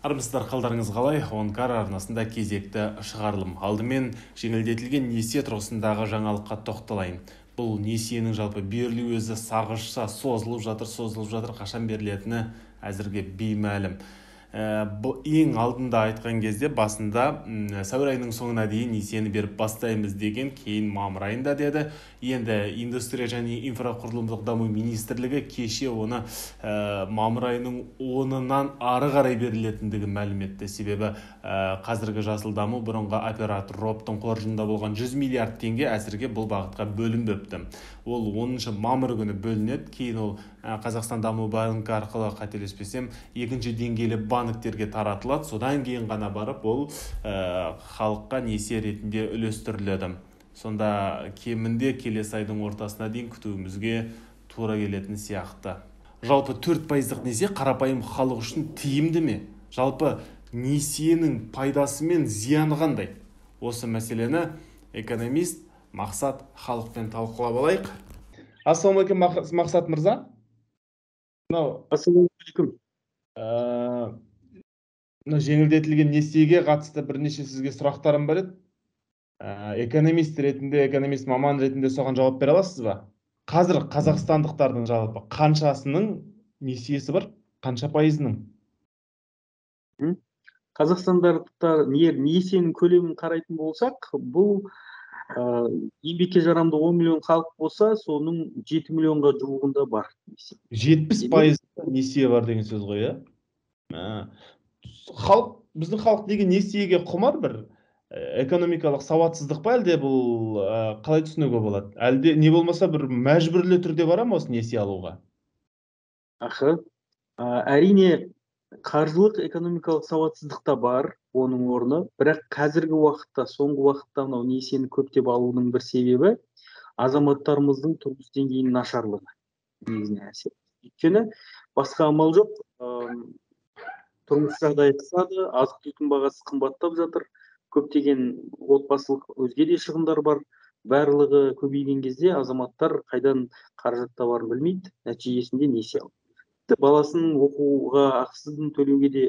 Армысыздар, қалдарыңыз қалай? Онкар арнасында кезекті шығарылым. Алдымен жеңілдетілген несие тұрғысындағы жаңалыққа тоқталайын. Бұл несиенің жалпы берілу өзі сағызша созылып жатыр, қашан берілетіні әзірге беймәлім. Ең алдында айтқан кезде басында сәуір айының соңына дейін несиені беріп бастаймыз деген, кейін мамыр айында деді. Енді индустрия және инфрақұрылымдық даму министрлігі кеше оны мамыр айының 10-нан ары қарай берілетіндігі мәлім етті. Себебі қазіргі жасыл даму бұрынғы оператор роптың қоржынында болған 100 миллиард теңге әзірге бұл бағытқа бөлінбепті. Ол 10 мамыр күні бөлінеді. Кейін ол Қазақстан даму банкі арқылы, қателеспесем, екінші деңгейлі банктерге таратылады. Содан кейін ғана барып ол халыққа несие ретінде үлестіріледі. Сонда кемінде келесі айдың ортасына дейін күтуімізге тура келетін сияқты. Жалпы 4% несие қарапайым халық үшін тиімді ме? Жалпы несиенің пайдасы мен зияны қандай? Осы мәселені экономист Мақсат халықпен талқылап алайық. Ассалаумағалейкум, Мақсат мырза. Ассалаумағалейкум. Жеңілдетілген несиеге қатысты бірнеше сізге сұрақтарым бар еді. Экономист маман ретінде соған жауап бере аласыз ба? Қазір қазақстандықтардың жалпы қаншасының несиесі бар, қанша пайызының? Қазақстандықтар несиенің көлемін қарайтын болсақ, бұл еңбекке жарамды 10 миллион халық болса, соның 7 миллионға жуығында бар. 70% несие бар деген сөз ғой, біздің халық деген несиеге құмар, бір экономикалық сауатсыздық па, әлде бұл қалай түсінуге болады? Әлде не болмаса бір мәжбүрлі түрде бара ма осы несие алуға? Әрине, қаржылық экономикалық сауатсыздық та бар, оның орны. Бірақ қазіргі уақытта, соңғы уақытта мынау несиені көптеп алудың бір себебі азаматтарымыздың тұрмыс деңгейінің нашарлығы. Негізіне әсер. Өйткені басқа амал жоқ. Тұрмыс жағдайы қысады, азық-түліктің бағасы қымбаттап жатыр. Көптеген отбасылық өзге де шығындар бар. Барлығы көбейген кезде азаматтар қайдан қаражат табарын білмейді, нәтижесінде несие алады. Баласының оқуға ақысын төлеуге де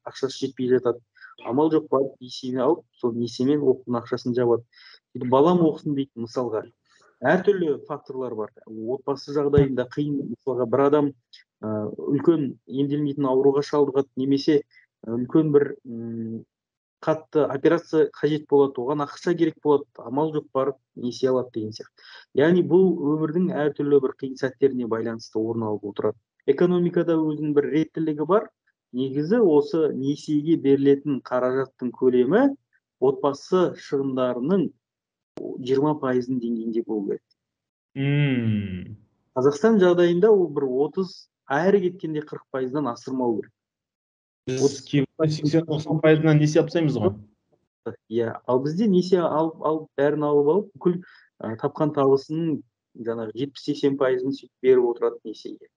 ақшасы жетпей жатады. Амал жоқ, барып несиені алып, сол несиемен оқудың ақшасын жабады. Балам оқысын дейді, мысалға. Әртүрлі факторлар бар. Отбасы жағдайында қиын, мысалға бір адам үлкен емделмейтін ауруға шалдығады, немесе үлкен бір қатты операция қажет болады, оған ақша керек болады, амал жоқ, барып несие алады деген сияқты. Яғни бұл өмірдің әртүрлі бір қиын сәттеріне байланысты орын алып отырады. Экономикада өзінің бір реттілігі бар. Негізі осы несиеге берілетін қаражаттың көлемі отбасы шығындарының 20% деңгейінде болу керек. Қазақстан жағдайында ол бір 30, әрі кеткенде 40%-дан асырмау керек. 80-90%-нан несие алып тастаймыз ғой. Ал бізде несие алып, бәрін алып, бүкіл тапқан табысының жаңағы 70-80%-ын сөйтіп беріп отырады несиеге.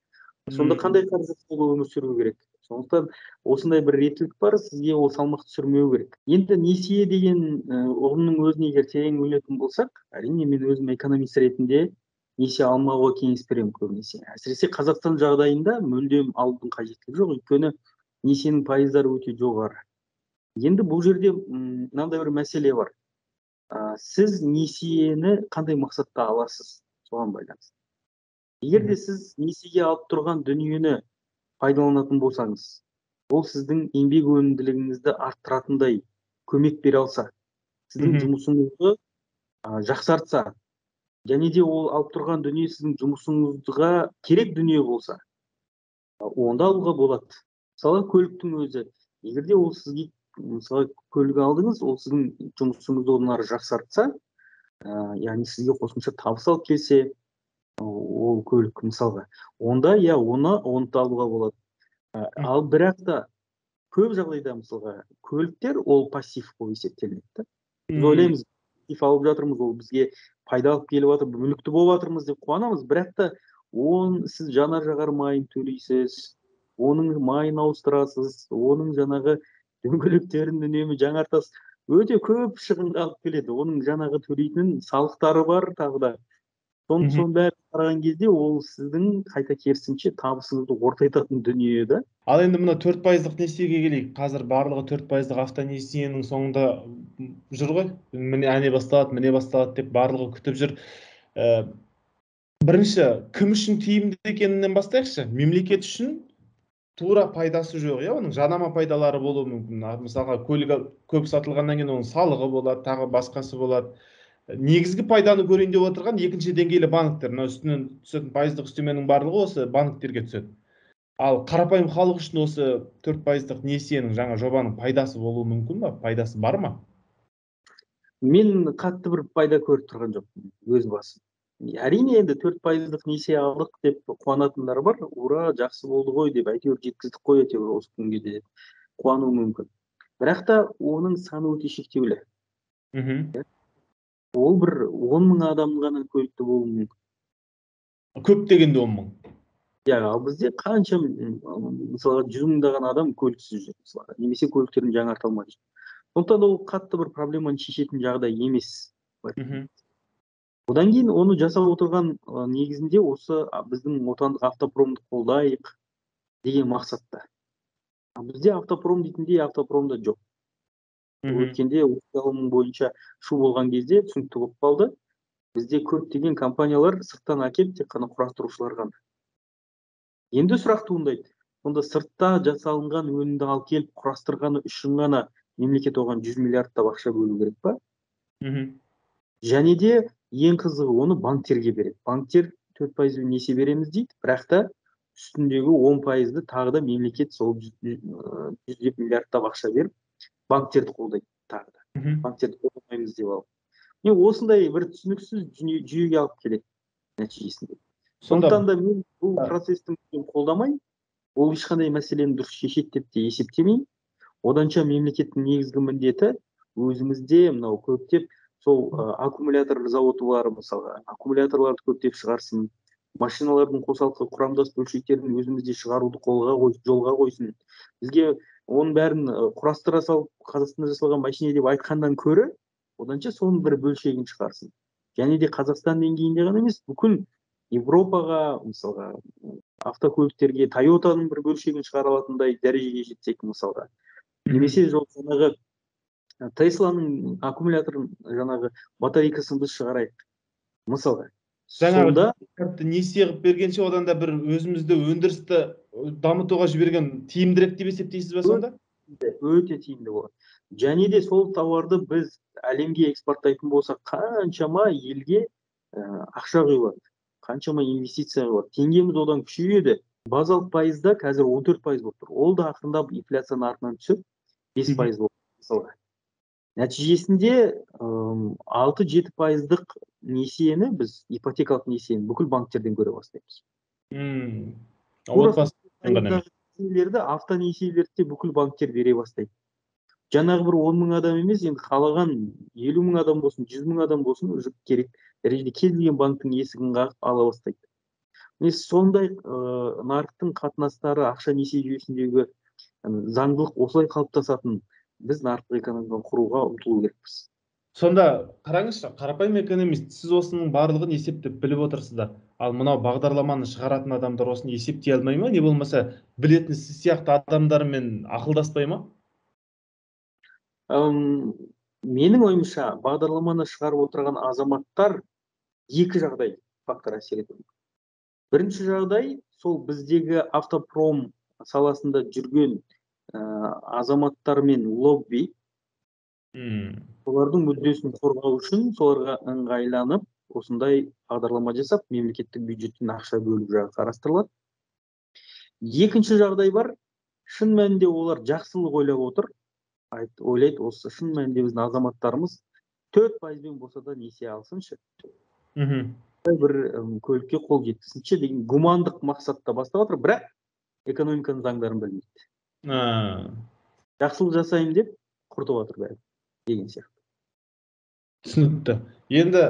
Сонда қандай қаржы өмір сүру керек? Сондықтан осындай бір реттілік бар, сізге ол салмақ түсірмеу керек. Енді несие деген ұғымның өзін егер терең ойлайтын болсақ, әрине мен өзім экономист ретінде несие алмауға кеңес беремін көбінесе. Әсіресе Қазақстан жағдайында мүлдем алудың қажеттілігі жоқ, өйткені несиенің пайыздары өте жоғары. Енді бұл жерде мынандай бір мәселе бар. Сіз несиені қандай мақсатта аласыз? Соған байланысты. Егер де сіз несиеге алып тұрған дүниені пайдаланатын болсаңыз, ол сіздің еңбек өнімділігіңізді арттыратындай көмек бере алса, сіздің жұмысыңызды жақсартса, және де ол алып тұрған дүние сіздің жұмысыңызға керек дүние болса, онда алуға болады. Мысалы, көліктің өзі, егер де ол сізге, мысалы, көлік алдыңыз, ол сіздің жұмысыңызды одан ары жақсартса, яғни сізге қосымша табыс алып келсе, ол көлік мысалға, онда оны алуға болады. Ал бірақ та көп жағдайда мысалға көліктер ол пассив болып есептелінеді. Біз ойлаймыз, пассив алып жатырмыз, ол бізге пайда алып келіп жатыр, мүлікті болып жатырмыз деп қуанамыз, бірақ та сіз жанар-жағар майын төлейсіз, оның майын ауыстырасыз, оның жаңағы дөңгелектерін үнемі жаңартасыз. Өте көп шығынға алып келеді. Оның жаңағы төлейтін салықтары бар, тағы да. Соның бәрі қараған кезде ол сіздің қайта керісінше табысыңызды ортайтатын дүние да. Ал енді мына 4% несиеге келейік. Қазір барлығы 4% автонесиенің соңында жүр ғой. Міне әне басталады деп барлығы күтіп жүр. Бірінші, кім үшін тиімді екенінен бастайықшы. Мемлекет үшін тура пайдасы жоқ, оның жанама пайдалары болуы мүмкін. Мысалға, көлігі көп сатылғаннан кейін оның салығы болады, тағы басқасы болады. Негізгі пайданы көрейін деп отырған екінші деңгейлі банктер, үстінен түсетін пайыздық үстеменің барлығы осы банктерге түседі. Ал қарапайым халық үшін осы 4% несиенің жаңа жобаның пайдасы болуы мүмкін ба? Пайдасы бар ма? Мен қатты бір пайда көріп тұрған жоқпын өз басым. Әрине енді 4% несие алдық деп қуанатындар бар. Ура, жақсы болды ғой деп, әйтеуір жеткіздік қой әйтеуір осы күнге де қуануы мүмкін. Бірақ та оның саны өте шектеулі. Ол бір 10 мың адам ғана көлікті болуы мүмкін. Көп дегенде 10 мың. Ал бізде қанша, мысалға 100 мыңдаған адам көліксіз жүр, мысалға, немесе көліктерін жаңарта алмай жүр. Сондықтан ол қатты бір проблеманы шешетін жағдай емес. Одан кейін оны жасап отырған негізінде осы біздің отандық автопромды қолдайық деген мақсатта. Бізде автопром дейтіндей автопромда жоқ. Өткенде ғылымның бойынша шу болған кезде түсінікті болып қалды. Бізде көптеген компаниялар сырттан әкеліп тек қана құрастырушылар ғана. Енді сұрақ туындайды. Сонда сыртта жасалынған өнімді алып келіп құрастырғаны үшін ғана мемлекет оған 100 миллиардтап ақша бөлу керек па? Және де ең қызығы, оны банктерге береді. Банктер 4% несие береміз дейді, бірақ та үстіндегі 10%-ды тағы да мемлекет сол 100 миллиардтап ақша беріп, банктерді қолдайды тағы да. Банктерді қолдамаймыз деп алып. Осындай бір түсініксіз жүйеге алып келеді нәтижесінде. Сондықтан да мен бұл процестің қолдамай, ол ешқандай мәселені дұрыс шешеді деп те есептемеймін. Оданша мемлекеттің негізгі міндеті өзімізде мынау көптеп сол аккумулятор заводы бар, мысалға, аккумуляторларды көптеп шығарсын, машиналардың қосалқы құрамдас бөлшектерін өзімізде шығаруды жолға қойсын. Бізге оның бәрін құрастыра салып, Қазақстанда жасалған машина деп айтқандан көрі, оданша соның бір бөлшегін шығарсын. Және де Қазақстан деңгейінде ғана емес, бүкіл Европаға, мысалға, автокөліктерге Тойотаның бір бөлшегін шығара алатындай дәрежеге жетсек, мысалға. Немесе жаңағы Тесланың аккумуляторын, жаңағы батарейкасын біз шығарайық, мысалға. Жаңағы несие қылып бергенше, одан да бір өзімізді өндірісті дамытуға жіберген тиімдірек деп есептейсіз бе сонда? Өте тиімді болады. Және де сол тауарды біз әлемге экспорттайтын болсақ, қаншама елге ақша құйылады, қаншама инвестиция құйылады. Теңгеміз одан күшейеді. Базалық пайызда қазір 14% болып тұр. Ол да ақырындап инфляцияның артынан түсіп 5% болып мысалға. Нәтижесінде 6-7%-дық несиені біз, ипотекалық несиені бүкіл банктерден көре бастаймыз. Автонесиелерді бүкіл банктер бере бастайды. Жаңағы бір 10 мың адам емес, енді қалаған 50 мың адам болсын, 100 мың адам болсын, уже керек дәрежеде кез келген банктың есігін қағып ала бастайды. Сондай нарықтың қатынастары, ақша несие жүйесіндегі заңдылық осылай қалыптасатын, біз нарықтық экономиканы құруға ұмтылу керекпіз. Сонда қараңызшы, қарапайым экономист, сіз осының барлығын есептеп біліп отырсыздар. Ал мынау бағдарламаны шығаратын адамдар осыны есептей алмай ма? Не болмаса білетін сіз сияқты адамдармен ақылдаспай ма? Менің ойымша, бағдарламаны шығарып отырған азаматтар екі жағдай фактор әсер етеді. Бірінші жағдай, сол біздегі автопром саласында жүрген азаматтармен лобби, олардың мүддесін қорғау үшін соларға ыңғайланып, осындай бағдарлама жасап, мемлекеттік бюджеттен ақша бөлу жағы қарастырылады. Екінші жағдай бар, шын мәнінде олар жақсылық ойлап отыр, ойлайды, осы шын мәнінде біздің азаматтарымыз 4%-бен болса да несие алсыншы. Бір көлікке қол жеткізсінші деген гумандық мақсатта бастап отыр, бірақ экономиканың заңдарын білмейді. Жақсылық жасайым деп құртып отыр бәрі деген сияқты. Түсінікті. Енді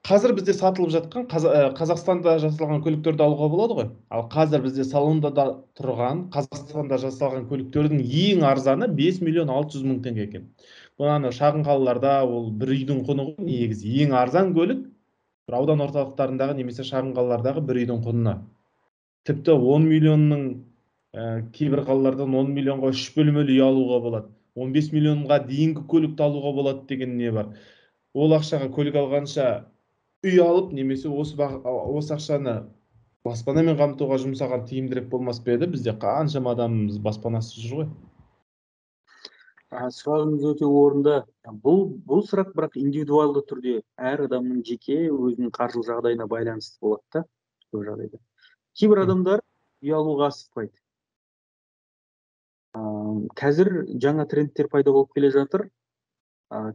қазір бізде сатылып жатқан Қазақстанда жасалған көліктерді алуға болады ғой. Ал қазір бізде салонда тұрған Қазақстанда жасалған көліктердің ең арзаны 5.600.000 теңге екен. Бұны шағын қалаларда ол бір үйдің құны негізі ең арзан көлік бір аудан орталықтарындағы немесе шағын қалалардағы бір үйдің құнына. Тіпті 10 миллионның кейбір қалалардан 10 миллионға 3 бөлмелі үй алуға болады. 15 миллионға дейінгі көлікті алуға болады деген не бар. Ол ақшаға көлік алғанша үй алып, немесе осы ақшаны баспанамен қамтуға жұмсаған тиімдірек болмас па еді? Бізде қаншама адамымыз баспанасыз жүр ғой. Сұрағыңыз өте орынды. Бұл сұрақ бірақ индивидуалды түрде әр адамның жеке өзінің қаржылық жағдайына байланысты болады да, көп жағдайда. Кейбір адамдар үй алуға асықпайды. Қазір жаңа трендтер пайда болып келе жатыр.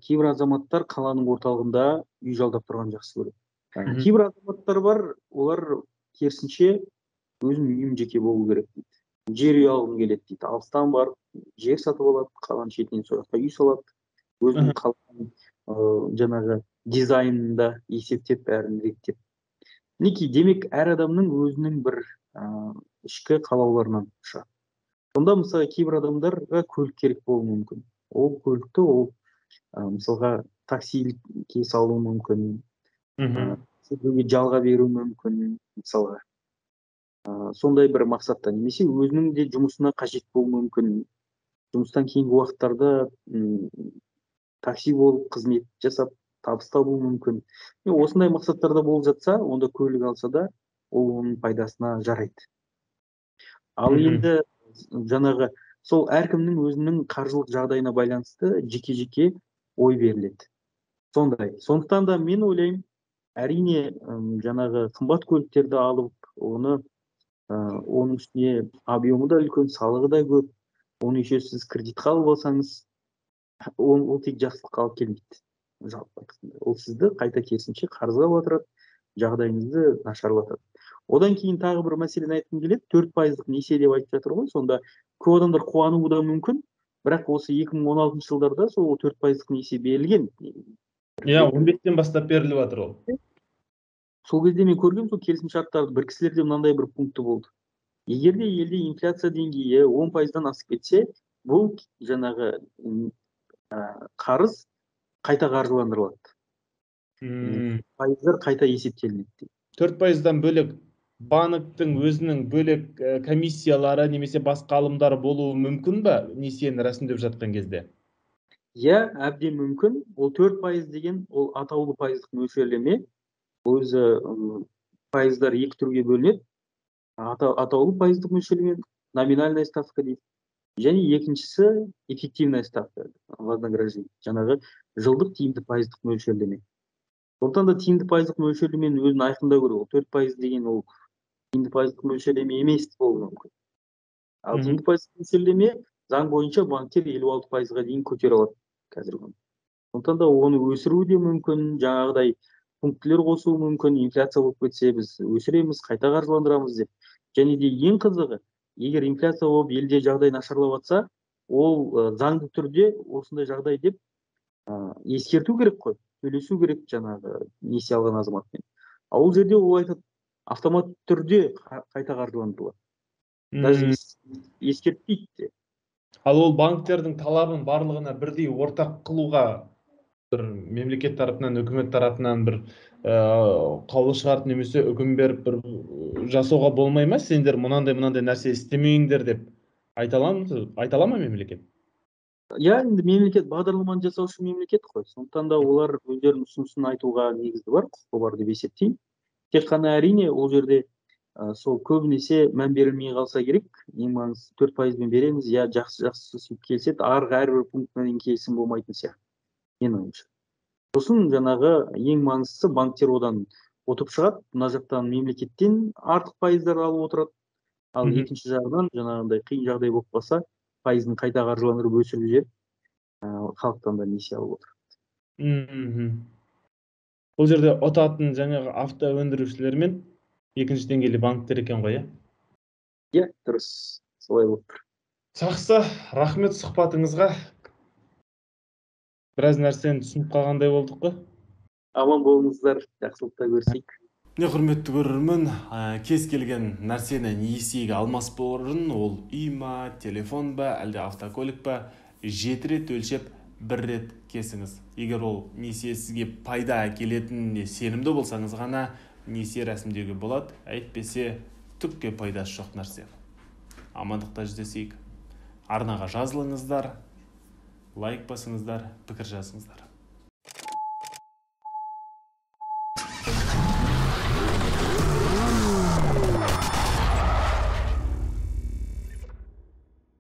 Кейбір азаматтар қаланың орталығында үй жалдап тұрған жақсы көреді. Кейбір азаматтар бар, олар керісінше өзім үйім жеке болу керек дейді. Жер үй алғым келеді дейді. Алыстан барып жер сатып алады, қаланың шетінен сол жаққа үй салады. Өзінің қаланың жаңағы дизайнында есептеп, бәрін реттеп. Мінекей, демек әр адамның өзінің бір ішкі қалауларынан шығады. Сонда мысалы кейбір адамдарға көлік керек болуы мүмкін. Ол көлікті мысалға таксиге салуы мүмкін, жалға беруі мүмкін, мысалға. Сондай бір мақсатта, немесе өзінің де жұмысына қажет болуы мүмкін. Жұмыстан кейінгі уақыттарда такси болып қызмет жасап табыс табуы мүмкін. Осындай мақсаттарда болып жатса, онда көлік алса да, ол оның пайдасына жарайды. Ал енді жаңағы сол әркімнің өзінің қаржылық жағдайына байланысты жеке-жеке ой беріледі. Сондықтан да мен ойлаймын, әрине жаңағы қымбат көліктерді алып, оның үстіне объемы да үлкен, салығы да көп, оны еще сіз кредитқа алып алсаңыз, ол тек жақсылыққа алып келмейді. Жалпы айтқанда, ол сізді қайта керісінше қарызға батырады, жағдайыңызды нашарлатады. Одан кейін тағы бір мәселені айтқым келеді, 4% несие деп айтып жатыр ғой. Сонда көп адамдар қуануы да мүмкін, бірақ осы 2016 жылдарда сол 4% несие берілген. 15-тен бастап беріліп жатыр ол. Сол кезде мен көргем, сол келісімшарттарды бір кісілерде мынандай бір пункті болды. Егерде елде инфляция деңгейі 10%-дан асып кетсе, бұл жаңағы қарыз қайта қаржыландырылады. Пайыздар қайта есептелінеді. 4%-дан бөлек банктің өзінің бөлек комиссиялары немесе басқа алымдары болуы мүмкін ба, несиені рәсімдеп жатқан кезде? Иә, әбден мүмкін. Ол 4% деген ол атаулы пайыздық мөлшерлеме. Өзі пайыздар екі түрге бөлінеді. Атаулы пайыздық мөлшерлеме, номинальная ставка дейді. Және екіншісі эффективная ставка, вознаграждение, жаңағы жылдық тиімді пайыздық мөлшерлеме. Сондықтан да тиімді пайыздық мөлшерлемені өзін айқындау керек. 4% деген ол тиімді пайыздық мөлшерлеме емес болуы мүмкін. Ал тиімді пайыздық мөлшерлеме заң бойынша банктер 56%-ға дейін көтере алады қазіргі күні. Сондықтан да оны өсіру де мүмкін, жаңағыдай пунктілер қосуы мүмкін, инфляция болып кетсе біз өсіреміз, қайта қаржыландырамыз деп. Және де ең қызығы, егер инфляция болып елде жағдай нашарлап жатса, ол заңды түрде осындай жағдай деп ескерту керек қой, төлесу керек жаңағы несие алған азаматпен. Ол жерде ол айтады, автомат түрде қайта қаржыландырылады. Даже ескертпейді де. Ал ол банктердің талабын барлығына бірдей ортақ қылуға бір мемлекет тарапынан, үкімет тарапынан бір қаулы шығарып немесе үкім беріп бір жасауға болмай ма? Сендер мынандай нәрсе істемеңдер деп айта ала ма мемлекет? Иә, енді мемлекет бағдарламаны жасаушы мемлекет қой. Сондықтан да олар өздерінің ұсынысын айтуға негізі бар, құқы бар деп есептеймін. Тек қана әрине ол жерде сол көбінесе мән берілмей қалса керек. Ең маңыздысы 4%-мен береміз, иә, жақсы сөйтіп келседі, әрбір пунктінен келісім болмайтын сияқты. Мен ойымша. Сосын жаңағы ең маңыздысы банктер одан ұтып шығады, мына жақтан мемлекеттен артық пайыздар алып отырады. Ал екінші жағынан жаңағындай қиын жағдай болып қалса, пайызын қайта қаржыландырып өсіріп жіберіп, халықтан да несие алып отырады. Бұл жерде ұтатын жаңағы авто өндірушілер мен екінші деңгейлі банктер екен ғой, иә? Иә, дұрыс. Солай болып тұр. Жақсы, рахмет сұхбатыңызға. Біраз нәрсені түсініп қалғандай болдық қой. Аман болыңыздар, жақсылықта көрсек. Құрметті көрермен, кез келген нәрсені несиеге алмас бұрын, ол үй ма, телефон ба, әлде автокөлік па, 7 рет өлшеп, 1 рет кесіңіз. Егер ол несие сізге пайда әкелетініне сенімді болсаңыз ғана несие рәсімдеуге болады, әйтпесе түкке пайдасы жоқ нәрсе. Амандықта жүздесейік. Арнаға жазылыңыздар, лайк басыңыздар, пікір жазыңыздар.